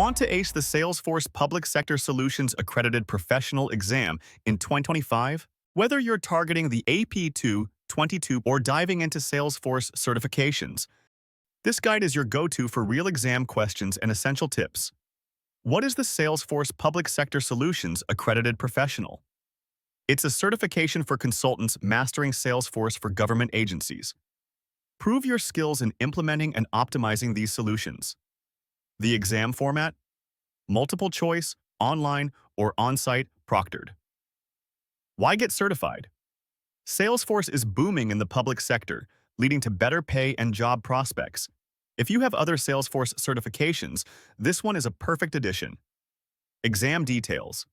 Want to ace the Salesforce Public Sector Solutions Accredited Professional Exam in 2025? Whether you're targeting the AP-222 or diving into Salesforce certifications, this guide is your go-to for real exam questions and essential tips. What is the Salesforce Public Sector Solutions Accredited Professional? It's a certification for consultants mastering Salesforce for government agencies. Prove your skills in implementing and optimizing these solutions. The exam format: multiple choice, online, or on-site, proctored. Why get certified? Salesforce is booming in the public sector, leading to better pay and job prospects. If you have other Salesforce certifications, this one is a perfect addition. Exam details: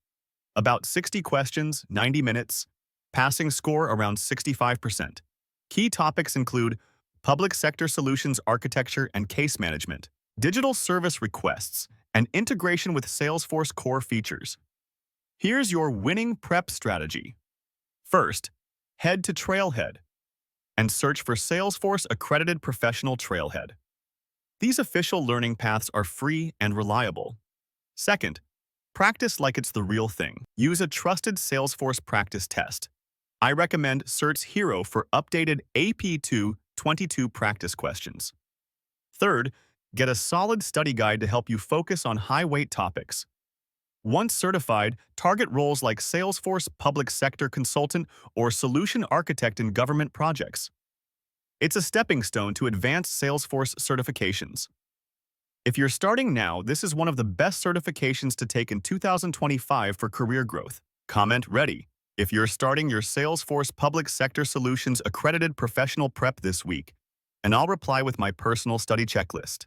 about 60 questions, 90 minutes, passing score around 65%. Key topics include public sector solutions architecture and case management, digital service requests, and integration with Salesforce core features. Here's your winning prep strategy. First, head to Trailhead and search for Salesforce Accredited Professional Trailhead. These official learning paths are free and reliable. Second, practice like it's the real thing. Use a trusted Salesforce practice test. I recommend CertsHero for updated AP-222 practice questions. Third, get a solid study guide to help you focus on high-weight topics. Once certified, target roles like Salesforce Public Sector Consultant or Solution Architect in government projects. It's a stepping stone to advanced Salesforce certifications. If you're starting now, this is one of the best certifications to take in 2025 for career growth. Comment ready if you're starting your Salesforce Public Sector Solutions Accredited Professional Prep this week, and I'll reply with my personal study checklist.